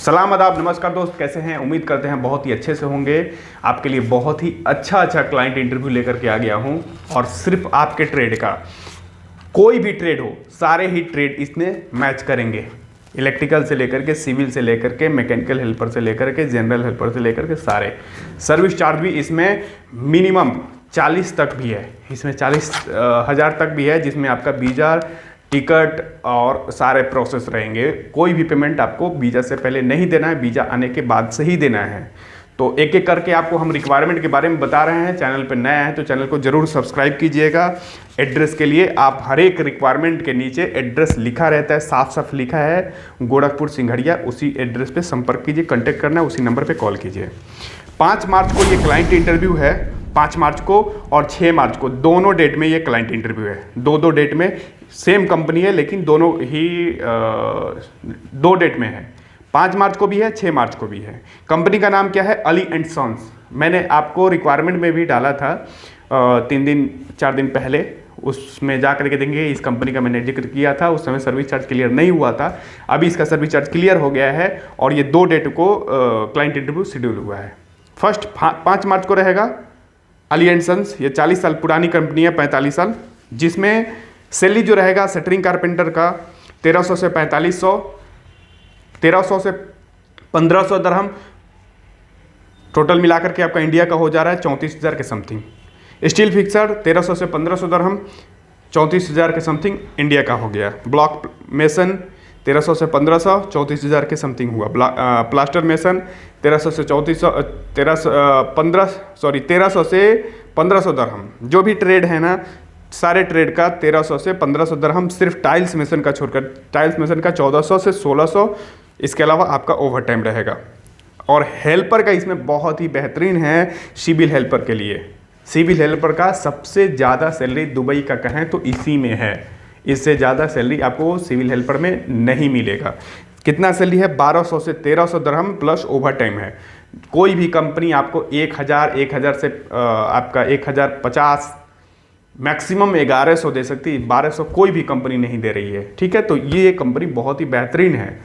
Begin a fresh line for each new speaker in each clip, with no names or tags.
सलाम आदाब नमस्कार दोस्त, कैसे हैं? उम्मीद करते हैं बहुत ही अच्छे से होंगे। आपके लिए बहुत ही अच्छा क्लाइंट इंटरव्यू लेकर के आ गया हूं और सिर्फ आपके ट्रेड का, कोई भी ट्रेड हो, सारे ही ट्रेड इसमें मैच करेंगे। इलेक्ट्रिकल से लेकर के, सिविल से लेकर के, मैकेनिकल हेल्पर से लेकर के, जनरल हेल्पर से लेकर के सारे। सर्विस चार्ज भी इसमें मिनिमम 40 तक भी है, इसमें 40,000 तक भी है, जिसमें आपका वीज़ा, टिकट और सारे प्रोसेस रहेंगे। कोई भी पेमेंट आपको वीज़ा से पहले नहीं देना है, वीज़ा आने के बाद से ही देना है। तो एक एक करके आपको हम रिक्वायरमेंट के बारे में बता रहे हैं। चैनल पर नया है तो चैनल को जरूर सब्सक्राइब कीजिएगा। एड्रेस के लिए आप हर एक रिक्वायरमेंट के नीचे एड्रेस लिखा रहता है, साफ साफ लिखा है, गोरखपुर सिंघड़िया। उसी एड्रेस पे संपर्क कीजिए, कांटेक्ट करना है, उसी नंबर पे कॉल कीजिए। 5 मार्च को ये क्लाइंट इंटरव्यू है, 5 मार्च को और 6 मार्च को, दोनों डेट में ये क्लाइंट इंटरव्यू है। दो डेट में, सेम कंपनी है लेकिन दोनों ही 2 डेट में है। 5 मार्च को भी है, 6 मार्च को भी है। कंपनी का नाम क्या है? Ali and sons. मैंने आपको रिक्वायरमेंट में भी डाला था 4 दिन पहले, उसमें जा करके देंगे। इस कंपनी का मैंने जिक्र किया था, उस समय सर्विस चार्ज क्लियर नहीं हुआ था। अभी इसका सर्विस चार्ज क्लियर हो गया है और ये 2 डेट को क्लाइंट इंटरव्यू शेड्यूल हुआ है। फर्स्ट 5 मार्च को रहेगा अली एंड सन्स। ये 40 साल पुरानी कंपनी है, 45 साल, जिसमें सैलरी जो रहेगा शटरिंग कारपेंटर का 1300 से 4500, 1300 से 1500 दरहम, टोटल मिलाकर के आपका इंडिया का हो जा रहा है 34,000 के समथिंग। स्टील फिक्सर 1300 से 1500 दरहम, 34,000 के समथिंग इंडिया का हो गया। ब्लॉक मेसन 1300 से 1500, 34,000 के समथिंग हुआ। प्लास्टर मेसन 1300 से 1300 से 1500 दरहम। जो भी ट्रेड है ना, सारे ट्रेड का 1300 से 1500 दरहम। सिर्फ टाइल्स मेसन का छोड़कर, टाइल्स मेसन का 1400 से 1600। इसके अलावा आपका ओवर टाइम रहेगा। और हेल्पर का इसमें बहुत ही बेहतरीन है सिविल हेल्पर के लिए। सिविल हेल्पर का सबसे ज़्यादा सैलरी दुबई का कहें तो इसी में है। इससे ज़्यादा सैलरी आपको सिविल हेल्पर में नहीं मिलेगा। कितना सैलरी है? 1200 से 1300 दरहम प्लस ओवर टाइम है। कोई भी कंपनी आपको 1000 से आपका 1050, मैक्सिमम 1100 दे सकती है। 1200 कोई भी कंपनी नहीं दे रही है, ठीक है। तो ये कंपनी बहुत ही बेहतरीन है।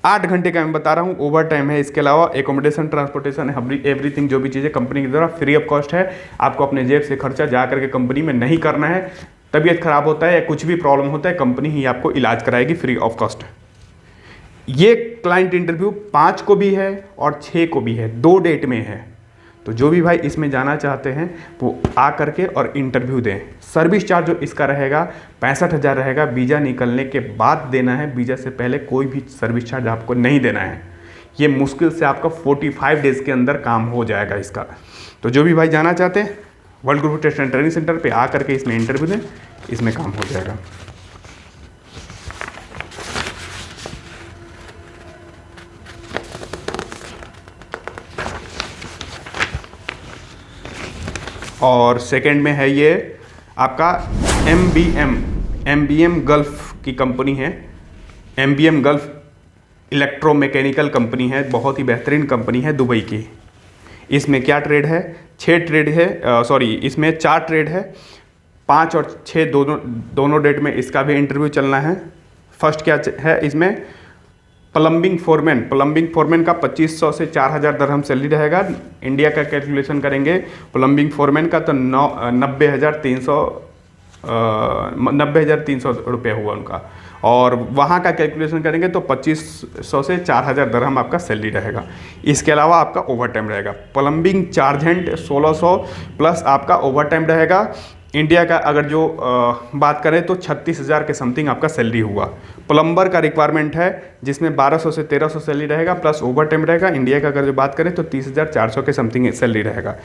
8 घंटे का मैं बता रहा हूँ, ओवर टाइम है। इसके अलावा एकोमोडेशन, ट्रांसपोर्टेशन, एवरीथिंग जो भी चीज़ें कंपनी की तरफ फ्री ऑफ कॉस्ट है। आपको अपने जेब से खर्चा जा करके कंपनी में नहीं करना है। तबीयत खराब होता है या कुछ भी प्रॉब्लम होता है, कंपनी ही आपको इलाज कराएगी फ्री ऑफ कॉस्ट। ये क्लाइंट इंटरव्यू 5 को भी है और 6 को भी है, 2 डेट में है। तो जो भी भाई इसमें जाना चाहते हैं वो आ करके और इंटरव्यू दें। सर्विस चार्ज जो इसका रहेगा 65,000 रहेगा। वीज़ा निकलने के बाद देना है, वीज़ा से पहले कोई भी सर्विस चार्ज आपको नहीं देना है। ये मुश्किल से आपका 45 डेज़ के अंदर काम हो जाएगा इसका। तो जो भी भाई जाना चाहते हैं World Group Test and Training Centre पे आ करके इसमें इंटरव्यू दें, इसमें काम हो जाएगा। और सेकंड में है ये आपका MBM गल्फ की कंपनी है। MBM गल्फ इलेक्ट्रोमैकेनिकल कंपनी है, बहुत ही बेहतरीन कंपनी है दुबई की। इसमें क्या ट्रेड है? 6 ट्रेड है, इसमें 4 ट्रेड है। 5 और 6 दोनों डेट में इसका भी इंटरव्यू चलना है। फर्स्ट क्या है इसमें? प्लम्बिंग फोरमैन का 2500 से 4000 दरहम सैलरी रहेगा। इंडिया का कैलकुलेशन करेंगे प्लम्बिंग फोरमैन का तो 90,300 रुपये हुआ उनका। और वहाँ का कैलकुलेशन करेंगे तो 2500 से 4000 दरहम आपका सैलरी रहेगा। इसके अलावा आपका ओवर टाइम रहेगा। प्लम्बिंग चार्जेंट 1600 प्लस आपका ओवर टाइम रहेगा। इंडिया का अगर जो बात करें तो 36,000 के समथिंग आपका सैलरी हुआ। प्लम्बर का रिक्वायरमेंट है जिसमें 1200 से 1300 सैलरी रहेगा प्लस ओवर टाइम रहेगा। इंडिया का अगर जो बात करें तो 30,400 के समथिंग सैलरी रहेगा।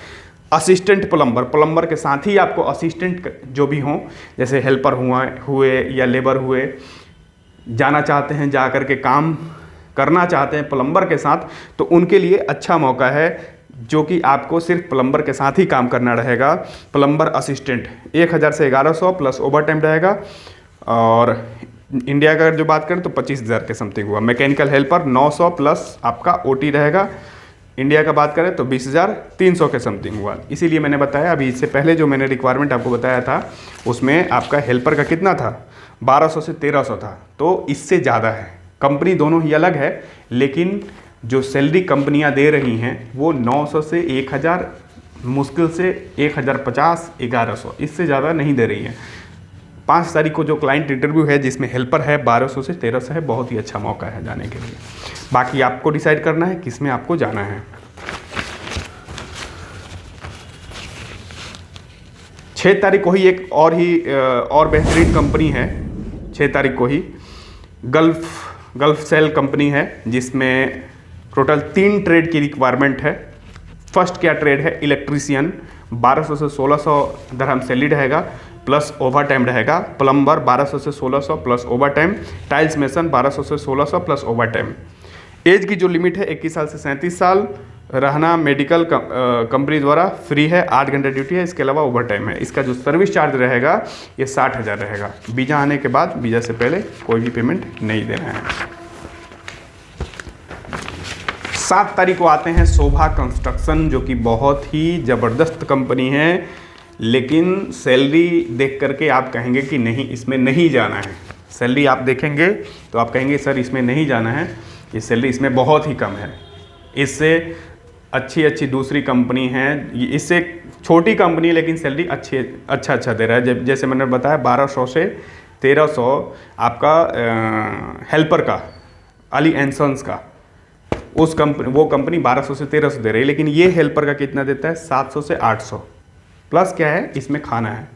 असिस्टेंट प्लम्बर के साथ ही आपको असिस्टेंट जो भी हों, जैसे हेल्पर हुए या लेबर हुए, जाना चाहते हैं, जा कर के काम करना चाहते हैं प्लम्बर के साथ, तो उनके लिए अच्छा मौका है, जो कि आपको सिर्फ प्लम्बर के साथ ही काम करना रहेगा। प्लम्बर असिस्टेंट 1000 से 1100 प्लस ओवर टाइम रहेगा। और इंडिया का अगर जो बात करें तो 25,000 के समथिंग हुआ। मैकेनिकल हेल्पर 900 प्लस आपका OT रहेगा। इंडिया का बात करें तो 20,300 के समथिंग हुआ। इसीलिए मैंने बताया, अभी इससे पहले जो मैंने रिक्वायरमेंट आपको बताया था उसमें आपका हेल्पर का कितना था? 1200 से 1300 था। तो इससे ज़्यादा है। कंपनी दोनों ही अलग है, लेकिन जो सैलरी कंपनियां दे रही हैं वो 900 से 1000, मुश्किल से 1050, 1100, इससे ज़्यादा नहीं दे रही हैं। 5 तारीख को जो क्लाइंट इंटरव्यू है जिसमें हेल्पर है 1200 से 1300 है, बहुत ही अच्छा मौका है जाने के लिए। बाकी आपको डिसाइड करना है किस में आपको जाना है। 6 तारीख को ही एक और बेहतरीन कंपनी है। 6 तारीख को ही गल्फ सेल कंपनी है जिसमें टोटल 3 ट्रेड की रिक्वायरमेंट है। फर्स्ट क्या ट्रेड है, इलेक्ट्रीशियन, 1200 से 1600 दरहम सैलरी रहेगा प्लस ओवर टाइम रहेगा। प्लम्बर 1200 से 1600 plus over time. Tiles mason 1200 से 1600 प्लस ओवर टाइम। एज की जो लिमिट है 21 साल से 37 साल। रहना मेडिकल कंपनी द्वारा फ्री है, 8 घंटे ड्यूटी है, इसके अलावा ओवर टाइम है। इसका जो सर्विस चार्ज रहेगा ये 60,000 रहेगा। वीज़ा आने के बाद, वीज़ा से पहले कोई भी पेमेंट नहीं देना है। 7 तारीख को आते हैं शोभा कंस्ट्रक्शन, जो कि बहुत ही ज़बरदस्त कंपनी है, लेकिन सैलरी देख करके आप कहेंगे कि नहीं इसमें नहीं जाना है। सैलरी आप देखेंगे तो आप कहेंगे सर इसमें नहीं जाना है, ये सैलरी इसमें बहुत ही कम है। इससे अच्छी दूसरी कंपनी है, इससे छोटी कंपनी है लेकिन सैलरी अच्छा दे रहा है। जैसे मैंने बताया 1200 से 1300 आपका हेल्पर का, अली एंड सन्स का, वो कंपनी 1200 से 1300 दे रही है, लेकिन ये हेल्पर का कितना देता है, 700 से 800 प्लस क्या है, इसमें खाना है।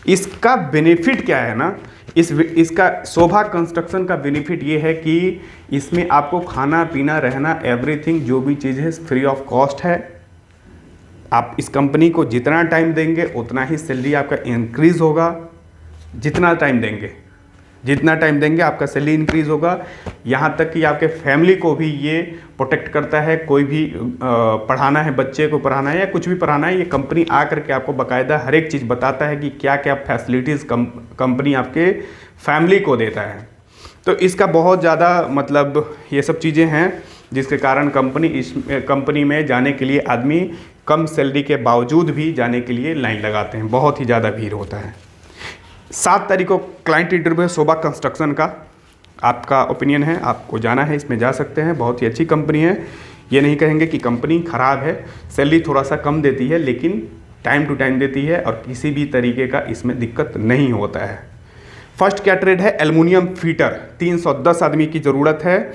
इसका बेनिफिट क्या है ना, इसका शोभा कंस्ट्रक्शन का बेनिफिट ये है कि इसमें आपको खाना पीना रहना एवरीथिंग जो भी चीज़ है फ्री ऑफ कॉस्ट है। आप इस कंपनी को जितना टाइम देंगे उतना ही सैलरी आपका इंक्रीज़ होगा। जितना टाइम देंगे आपका सैलरी इंक्रीज़ होगा। यहाँ तक कि आपके फैमिली को भी ये प्रोटेक्ट करता है। कोई भी पढ़ाना है, बच्चे को पढ़ाना है या कुछ भी पढ़ाना है, ये कंपनी आ करके आपको बाकायदा हर एक चीज़ बताता है कि क्या क्या फैसिलिटीज़ कंपनी आपके फैमिली को देता है। तो इसका बहुत ज़्यादा मतलब ये सब चीज़ें हैं जिसके कारण कंपनी में जाने के लिए आदमी कम सैलरी के बावजूद भी जाने के लिए लाइन लगाते हैं, बहुत ही ज़्यादा भीड़ होता है। 7 तारीख को क्लाइंट इंटरव्यू है शोभा कंस्ट्रक्शन का। आपका ओपिनियन है, आपको जाना है, इसमें जा सकते हैं। बहुत ही अच्छी कंपनी है, ये नहीं कहेंगे कि कंपनी ख़राब है। सैलरी थोड़ा सा कम देती है लेकिन टाइम टू टाइम देती है और किसी भी तरीके का इसमें दिक्कत नहीं होता है। फर्स्ट क्या ट्रेड है, एल्युमिनियम फीटर, 310 आदमी की ज़रूरत है।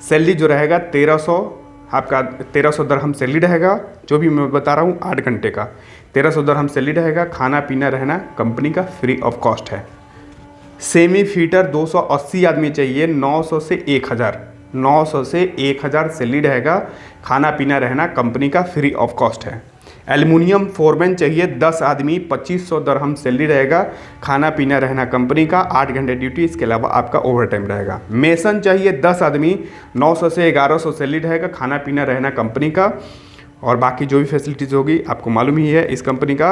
सैलरी जो रहेगा 1300, आपका 1300 दरहम सैलरी रहेगा। जो भी मैं बता रहा हूँ 8 घंटे का 1300 दरहम सैलरी रहेगा। खाना पीना रहना कंपनी का फ्री ऑफ कॉस्ट है। सेमी फीटर 280 आदमी चाहिए, 900 से 1000 सैलरी रहेगा। खाना पीना रहना कंपनी का फ्री ऑफ कॉस्ट है। एल्युमिनियम फोरमैन चाहिए 10 आदमी, 2500 दरहम सैलरी रहेगा। खाना पीना रहना कंपनी का, 8 घंटे ड्यूटी, इसके अलावा आपका ओवर टाइम रहेगा। मेसन चाहिए 10 आदमी, 900 से 1100 सैलरी रहेगा। खाना पीना रहना कंपनी का और बाकी जो भी फैसिलिटीज़ होगी आपको मालूम ही है इस कंपनी का।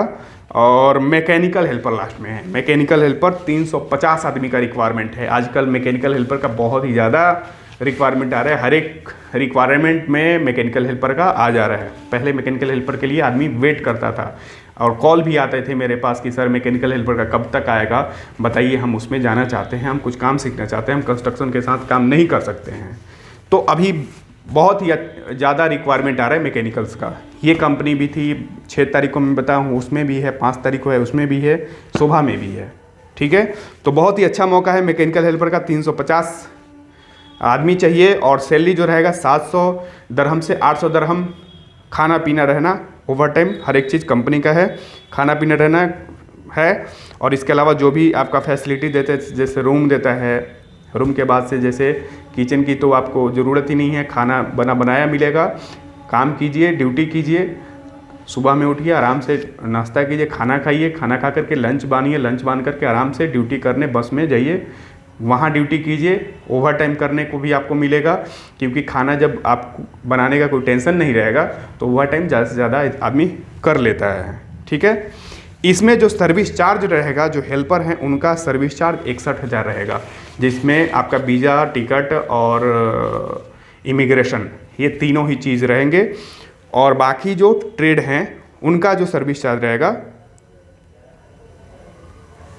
और मैकेनिकल हेल्पर लास्ट में है। मैकेनिकल हेल्पर 350 आदमी का रिक्वायरमेंट है। आजकल मैकेनिकल हेल्पर का बहुत ही ज़्यादा रिक्वायरमेंट आ रहा है। हर एक रिक्वायरमेंट में मैकेनिकल हेल्पर का आ जा रहा है। पहले मैकेनिकल हेल्पर के लिए आदमी वेट करता था और कॉल भी आते थे मेरे पास कि सर मैकेनिकल हेल्पर का कब तक आएगा, बताइए, हम उसमें जाना चाहते हैं, हम कुछ काम सीखना चाहते हैं, हम कंस्ट्रक्शन के साथ काम नहीं कर सकते हैं। तो अभी बहुत ही ज़्यादा रिक्वायरमेंट आ रहा है मैकेनिकल्स का। ये कंपनी भी थी 6 तारीख को मैं बताया हूँ, उसमें भी है, 5 तारीख को है उसमें भी है, शोभा में भी है। ठीक है, तो बहुत ही अच्छा मौका है मैकेनिकल हेल्पर का। 350 आदमी चाहिए और सैलरी जो रहेगा 700 दरहम से 800 दरहम। खाना पीना रहना, ओवर टाइम, हर एक चीज़ कंपनी का है। खाना पीना रहना है और इसके अलावा जो भी आपका फैसिलिटी देते हैं, जैसे रूम देता है, रूम के बाद से जैसे किचन की तो आपको ज़रूरत ही नहीं है, खाना बनाया मिलेगा। काम कीजिए, ड्यूटी कीजिए, सुबह में उठिए, आराम से नाश्ता कीजिए, खाना खाइए, खाना खा करके लंच बांधिए, लंच बांध करके आराम से ड्यूटी करने बस में जाइए, वहाँ ड्यूटी कीजिए। ओवर टाइम करने को भी आपको मिलेगा क्योंकि खाना जब आप बनाने का कोई टेंशन नहीं रहेगा तो ओवर टाइम ज़्यादा से ज़्यादा आदमी कर लेता है। ठीक है, इसमें जो सर्विस चार्ज रहेगा, जो हेल्पर हैं उनका सर्विस चार्ज 61,000 रहेगा, जिसमें आपका वीज़ा, टिकट और इमिग्रेशन, ये तीनों ही चीज़ रहेंगे। और बाकी जो ट्रेड हैं उनका जो सर्विस चार्ज रहेगा,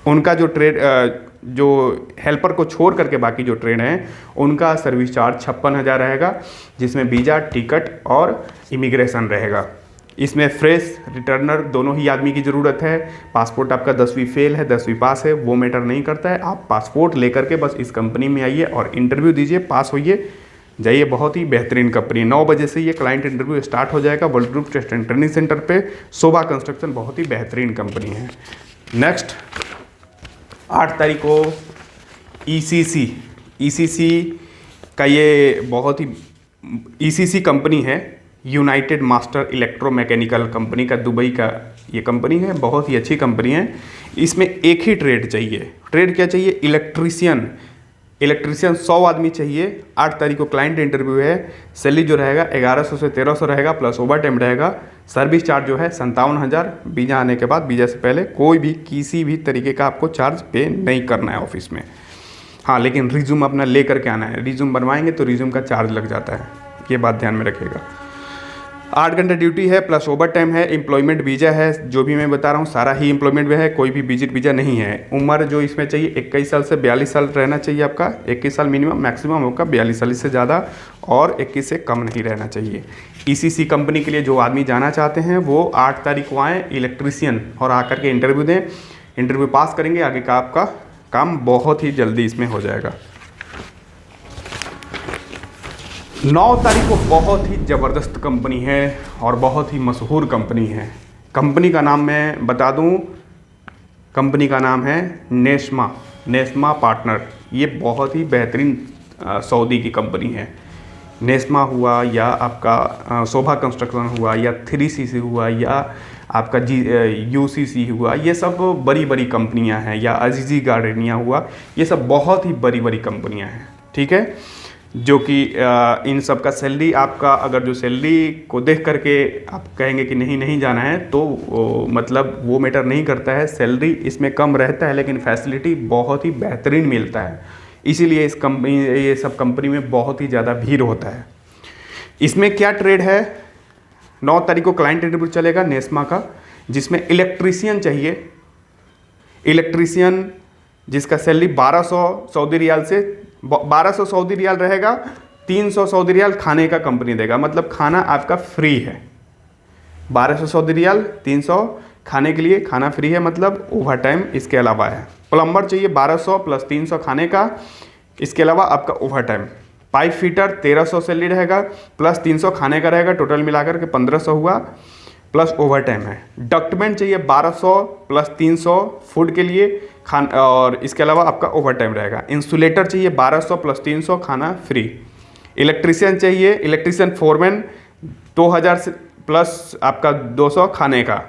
उनका जो जो हेल्पर को छोड़ करके बाकी जो ट्रेन हैं उनका सर्विस चार्ज 56,000 रहेगा, जिसमें वीज़ा, टिकट और इमिग्रेशन रहेगा। इसमें फ्रेश रिटर्नर दोनों ही आदमी की ज़रूरत है। पासपोर्ट आपका 10वीं फेल है, 10वीं पास है, वो मैटर नहीं करता है। आप पासपोर्ट लेकर के बस इस कंपनी में आइए और इंटरव्यू दीजिए, पास होइए, जाइए। बहुत ही बेहतरीन कंपनी, 9 बजे से ये क्लाइंट इंटरव्यू स्टार्ट हो जाएगा World Group Test and Training Centre पे। शोभा कंस्ट्रक्शन बहुत ही बेहतरीन कंपनी है। नेक्स्ट 8 तारीख को ECC का ये बहुत ही ECC कंपनी है, United master electro mechanical company का, दुबई का ये कंपनी है, बहुत ही अच्छी कंपनी है। इसमें एक ही ट्रेड चाहिए। ट्रेड क्या चाहिए? इलेक्ट्रीशियन 100 आदमी चाहिए। 8 तारीख को क्लाइंट इंटरव्यू है। सैलरी जो रहेगा 1100 से 1300 रहेगा, प्लस ओवर टाइम रहेगा। सर्विस चार्ज जो है 57,000। वीज़ा आने के बाद, वीज़ा से पहले कोई भी किसी भी तरीके का आपको चार्ज पे नहीं करना है ऑफिस में। हाँ, लेकिन रिज्यूम अपना ले करके आना है। रिज्यूम बनवाएंगे तो रिज्यूम का चार्ज लग जाता है, ये बात ध्यान में रखिएगा। 8 घंटे ड्यूटी है, प्लस ओवर टाइम है। एम्प्लॉयमेंट वीज़ा है, जो भी मैं बता रहा हूँ सारा ही एम्प्लॉयमेंट में है, कोई भी विजिट वीज़ा नहीं है। उम्र जो इसमें चाहिए 21 साल से 42 साल रहना चाहिए आपका। 21 साल मिनिमम, मैक्सिमम होगा 42 साल, इससे ज़्यादा और 21 से कम नहीं रहना चाहिए। ECC कंपनी के लिए जो आदमी जाना चाहते हैं वो 8 तारीख को आएँ इलेक्ट्रीशियन, और आकर के इंटरव्यू दें। इंटरव्यू पास करेंगे, आगे का आपका काम बहुत ही जल्दी इसमें हो जाएगा। 9 तारीख को बहुत ही ज़बरदस्त कंपनी है और बहुत ही मशहूर कंपनी है। कंपनी का नाम मैं बता दूं, कंपनी का नाम है नेस्मा पार्टनर। ये बहुत ही बेहतरीन सऊदी की कंपनी है। नेस्मा हुआ या आपका शोभा कंस्ट्रक्शन हुआ या 3CC हुआ या आपका UCC हुआ, ये सब बड़ी बड़ी कंपनियां हैं, या अजीजी गार्डनिया हुआ, ये सब बहुत ही बड़ी बड़ी कंपनियां हैं, ठीक है। जो कि इन सब का सैलरी आपका, अगर जो सैलरी को देख करके आप कहेंगे कि नहीं जाना है, तो मतलब वो मैटर नहीं करता है। सैलरी इसमें कम रहता है, लेकिन फैसिलिटी बहुत ही बेहतरीन मिलता है। इसीलिए इस कंपनी, ये सब कंपनी में बहुत ही ज़्यादा भीड़ होता है। इसमें क्या ट्रेड है? 9 तारीख को क्लाइंट इंटरव्यू चलेगा नेस्मा का, जिसमें इलेक्ट्रीशियन चाहिए। इलेक्ट्रीशियन जिसका सैलरी 1200 सऊदी रियाल से 1200 सऊदी रियाल रहेगा। 300 सऊदी रियाल खाने का कंपनी देगा, मतलब खाना आपका फ्री है। 1200 सऊदी रियाल, 300 खाने के लिए, खाना फ्री है, मतलब ओवर टाइम इसके अलावा है। प्लम्बर चाहिए 1200 प्लस 300 खाने का, इसके अलावा आपका over time. Pipe fitter 1300 salary रहेगा, प्लस 300 खाने का रहेगा, टोटल मिलाकर के 1500 हुआ, प्लस ओवर टाइम है। डॉक्यूमेंट चाहिए 1200 प्लस 300 फूड के लिए और इसके अलावा आपका ओवर टाइम रहेगा। इंसुलेटर चाहिए 1200 प्लस 300 खाना फ्री। इलेक्ट्रीशियन चाहिए, इलेक्ट्रीशियन फोरमैन 2000 से प्लस आपका 200 खाने का।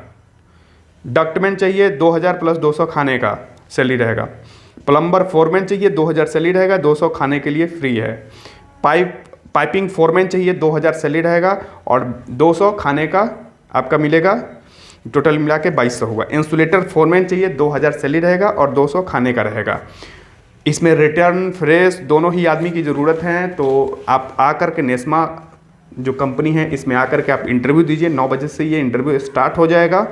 डॉक्यूमेंट चाहिए 2000 प्लस 200 खाने का सैलरी रहेगा। प्लम्बर फोरमैन चाहिए 2000 सैलरी रहेगा, 200 खाने के लिए फ्री है। पाइपिंग फोरमैन चाहिए 2000 सैलरी रहेगा और 200 खाने का आपका मिलेगा, टोटल मिला के 2200 होगा। इंसुलेटर फोरमैन चाहिए 2000 सैलरी रहेगा और 200 खाने का रहेगा। इसमें रिटर्न फ्रेश दोनों ही आदमी की ज़रूरत है, तो आप आकर के नेस्मा जो कंपनी है इसमें आकर के आप इंटरव्यू दीजिए। 9 बजे से ये इंटरव्यू स्टार्ट हो जाएगा।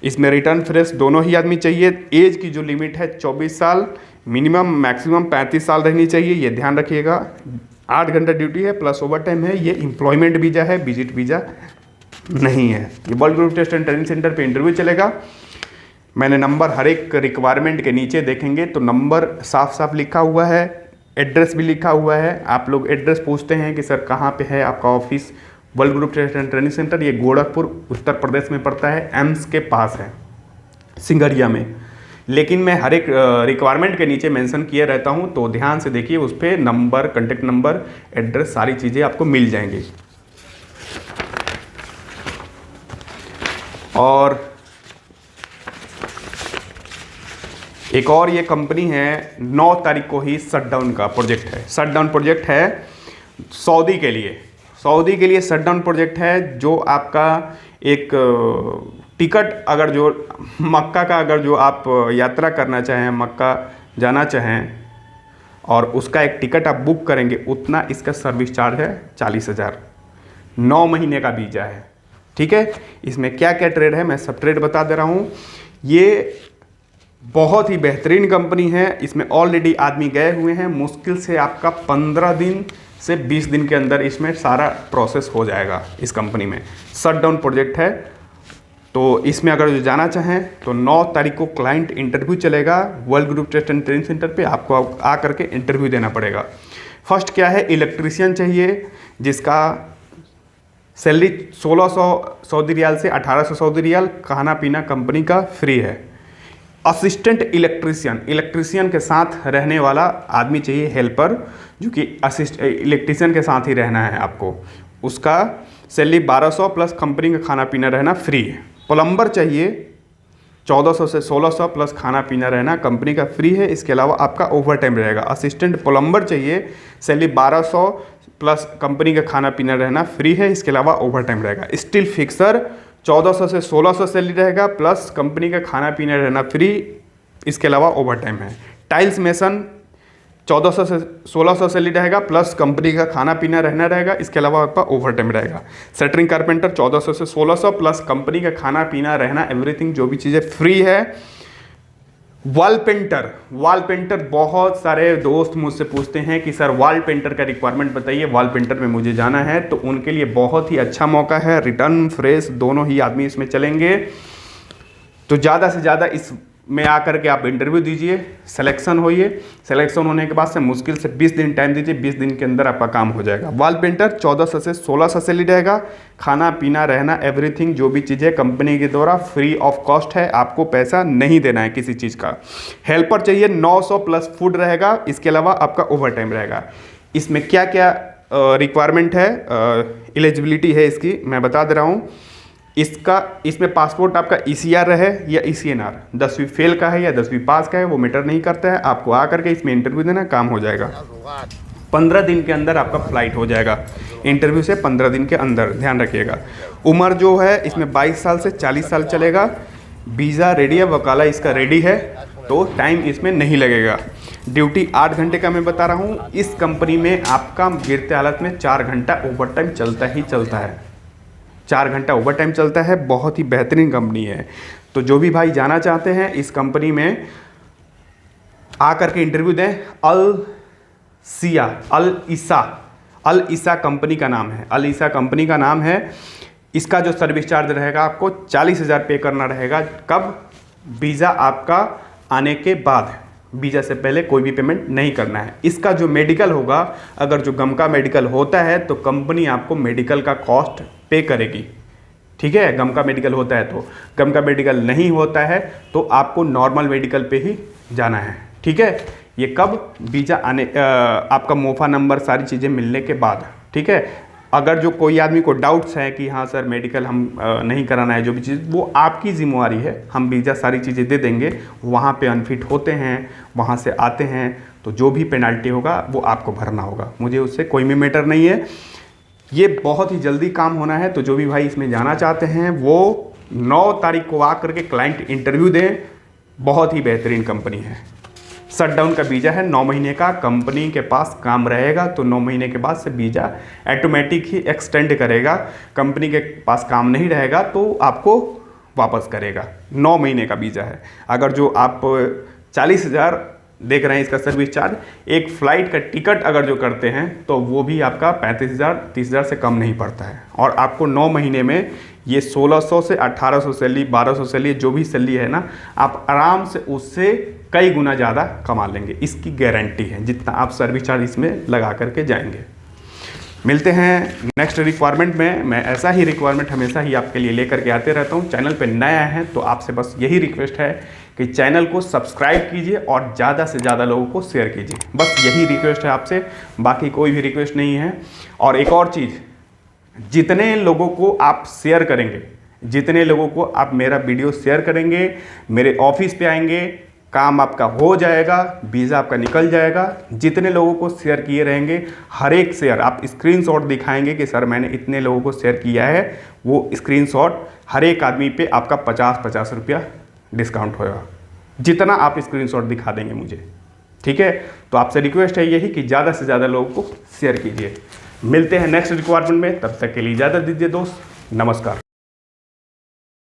इसमें रिटर्न फ्रेश दोनों ही आदमी चाहिए। एज की जो लिमिट है 24 साल, मिनिमम मैक्सिमम 35 साल रहनी चाहिए, ये ध्यान रखिएगा। 8 घंटा ड्यूटी है, प्लस ओवर टाइम है। ये एम्प्लॉयमेंट वीज़ा है, विजिट वीज़ा नहीं है। ये World Group Test and Training Centre पे इंटरव्यू चलेगा। मैंने नंबर हर एक रिक्वायरमेंट के नीचे देखेंगे तो नंबर साफ साफ लिखा हुआ है, एड्रेस भी लिखा हुआ है। आप लोग एड्रेस पूछते हैं कि सर कहाँ पे है आपका office? World Group Test and Training Centre ये गोरखपुर उत्तर प्रदेश में पड़ता है, एम्स के पास है, सिंगरिया में। लेकिन मैं हर एक रिक्वायरमेंट के नीचे मेंशन किए रहता हूँ, तो ध्यान से देखिए, उस पर नंबर, कॉन्टेक्ट नंबर, एड्रेस, सारी चीज़ें आपको मिल जाएंगी। और एक और ये कंपनी है, 9 तारीख को ही शटडाउन का प्रोजेक्ट है। शटडाउन प्रोजेक्ट है सऊदी के लिए। सऊदी के लिए शटडाउन प्रोजेक्ट है, जो आपका एक टिकट, अगर जो मक्का का, अगर जो आप यात्रा करना चाहें, मक्का जाना चाहें और उसका एक टिकट आप बुक करेंगे, उतना इसका सर्विस चार्ज है 40,000। 9 महीने का वीज़ा है, ठीक है। इसमें क्या क्या ट्रेड है मैं सब ट्रेड बता दे रहा हूँ। ये बहुत ही बेहतरीन कंपनी है। इसमें ऑलरेडी आदमी गए हुए हैं। मुश्किल से आपका 15 दिन से 20 दिन के अंदर इसमें सारा प्रोसेस हो जाएगा। इस कंपनी में शटडाउन प्रोजेक्ट है। तो इसमें अगर जो जाना चाहें तो 9 तारीख को क्लाइंट इंटरव्यू चलेगा World Group Test and Training Centre पे। आपको आ करके इंटरव्यू देना पड़ेगा। फर्स्ट क्या है, इलेक्ट्रीशियन चाहिए जिसका सैलरी 1600 सऊदी रियाल से 1800 सऊदी रियाल, खाना पीना कंपनी का फ्री है। असिस्टेंट इलेक्ट्रीशियन, इलेक्ट्रीशियन के साथ रहने वाला आदमी चाहिए, हेल्पर, जो कि इलेक्ट्रीशियन के साथ ही रहना है आपको। उसका सैलरी 1200 प्लस कंपनी का खाना पीना रहना फ्री है। प्लम्बर चाहिए 1400 से 1600 प्लस खाना पीना रहना कंपनी का फ्री है। इसके अलावा आपका ओवर टाइम रहेगा। असिस्टेंट प्लम्बर चाहिए, सैलरी 1200 प्लस कंपनी का खाना पीना रहना फ्री है। इसके अलावा ओवर टाइम रहेगा। स्टील फिक्सर 1400 से 1600 सैलरी रहेगा प्लस कंपनी का खाना पीना रहना फ्री। इसके अलावा ओवर टाइम है। टाइल्स मेसन 1400 से 1600 सैलरी रहेगा प्लस कंपनी का खाना पीना रहना रहेगा। इसके अलावा आपका ओवर टाइम रहेगा। शटरिंग कारपेंटर 1400 से 1600 प्लस कंपनी का खाना पीना रहना एवरीथिंग जो भी चीज़ें फ्री है। वॉल पेंटर, वॉल पेंटर बहुत सारे दोस्त मुझसे पूछते हैं कि सर वॉल पेंटर का रिक्वायरमेंट बताइए, वॉल पेंटर में मुझे जाना है। तो उनके लिए बहुत ही अच्छा मौका है। रिटर्न फ्रेश दोनों ही आदमी इसमें चलेंगे। तो ज़्यादा से ज़्यादा इस में आकर के आप इंटरव्यू दीजिए, सिलेक्शन होइए। सिलेक्शन होने के बाद से मुश्किल से 20 दिन टाइम दीजिए, 20 दिन के अंदर आपका काम हो जाएगा। वॉल पेंटर 1400 से 1600 सैलरी रहेगा। खाना पीना रहना एवरीथिंग जो भी चीज़ें कंपनी के द्वारा फ्री ऑफ कॉस्ट है, आपको पैसा नहीं देना है किसी चीज़ का। हेल्पर चाहिए 900 प्लस फूड रहेगा। इसके अलावा आपका ओवर टाइम रहेगा। इसमें क्या क्या रिक्वायरमेंट है, एलिजिबिलिटी है इसकी मैं बता दे रहा हूँ। इसमें पासपोर्ट आपका ECR रहे या ECNR, 10वीं फेल का है या 10वीं पास का है वो मैटर नहीं करता है। आपको आकर के इसमें इंटरव्यू देना, काम हो जाएगा। 15 दिन के अंदर आपका फ्लाइट हो जाएगा। इंटरव्यू से 15 दिन के अंदर, ध्यान रखिएगा। उम्र जो है इसमें 22 साल से 40 साल चलेगा। वीज़ा रेडी है, वकाला इसका रेडी है, तो टाइम इसमें नहीं लगेगा। ड्यूटी 8 घंटे का मैं बता रहा हूँ। इस कंपनी में आपका गिरते हालत में 4 घंटा ओवर टाइम चलता ही चलता है। 4 घंटा ओवर टाइम चलता है। बहुत ही बेहतरीन कंपनी है। तो जो भी भाई जाना चाहते हैं इस कंपनी में आकर के इंटरव्यू दें। अल ईसा कंपनी का नाम है। अल ईसा कंपनी का नाम है। इसका जो सर्विस चार्ज रहेगा आपको 40,000 पे करना रहेगा। कब? वीज़ा आपका आने के बाद। वीज़ा से पहले कोई भी पेमेंट नहीं करना है। इसका जो मेडिकल होगा, अगर जो गम का मेडिकल होता है तो कंपनी आपको मेडिकल का कॉस्ट पे करेगी। ठीक है, गम का मेडिकल होता है तो। गम का मेडिकल नहीं होता है तो आपको नॉर्मल मेडिकल पे ही जाना है। ठीक है, ये कब? वीज़ा आने आपका मोफा नंबर सारी चीज़ें मिलने के बाद। ठीक है, अगर जो कोई आदमी को डाउट्स है कि हाँ सर मेडिकल हम नहीं कराना है, जो भी चीज़ वो आपकी जिम्मेवारी है। हम वीज़ा सारी चीज़ें दे देंगे। वहाँ पे अनफिट होते हैं, वहाँ से आते हैं तो जो भी पेनल्टी होगा वो आपको भरना होगा। मुझे उससे कोई भी मैटर नहीं है। ये बहुत ही जल्दी काम होना है। तो जो भी भाई इसमें जाना चाहते हैं वो 9 तारीख को आकर के क्लाइंट इंटरव्यू दें। बहुत ही बेहतरीन कंपनी है। शटडाउन का वीज़ा है 9 महीने का। कंपनी के पास काम रहेगा तो 9 महीने के बाद से वीज़ा ऑटोमेटिक ही एक्सटेंड करेगा। कंपनी के पास काम नहीं रहेगा तो आपको वापस करेगा। 9 महीने का वीज़ा है। अगर जो आप 40,000 देख रहे हैं इसका सर्विस चार्ज, एक फ़्लाइट का टिकट अगर जो करते हैं तो वो भी आपका 35,000 30,000 से कम नहीं पड़ता है। और आपको 9 महीने में ये 1600 से 1800 सैलरी, 1200 सैलरी, जो भी सैलरी है ना, आप आराम से उससे कई गुना ज़्यादा कमा लेंगे। इसकी गारंटी है जितना आप सर्विस चार्ज इसमें लगा करके जाएंगे। मिलते हैं नेक्स्ट रिक्वायरमेंट में। मैं ऐसा ही रिक्वायरमेंट हमेशा ही आपके लिए लेकर के आते रहता हूँ। चैनल पे नया है तो आपसे बस यही रिक्वेस्ट है कि चैनल को सब्सक्राइब कीजिए और ज़्यादा से ज़्यादा लोगों को शेयर कीजिए। बस यही रिक्वेस्ट है आपसे, बाकी कोई भी रिक्वेस्ट नहीं है। और एक और चीज़, जितने लोगों को आप शेयर करेंगे, जितने लोगों को आप मेरा वीडियो शेयर करेंगे, मेरे ऑफिस पे आएंगे, काम आपका हो जाएगा, वीज़ा आपका निकल जाएगा। जितने लोगों को शेयर किए रहेंगे, हर एक शेयर आप स्क्रीनशॉट दिखाएंगे कि सर मैंने इतने लोगों को शेयर किया है, वो स्क्रीनशॉट हर एक आदमी पे आपका 50-50 रुपया डिस्काउंट होगा, जितना आप स्क्रीनशॉट दिखा देंगे मुझे। ठीक है, तो आपसे रिक्वेस्ट है यही कि ज़्यादा से ज़्यादा लोगों को शेयर कीजिए। मिलते हैं नेक्स्ट रिक्वायरमेंट में, तब तक के लिए इजाज़त दीजिए दोस्त, नमस्कार।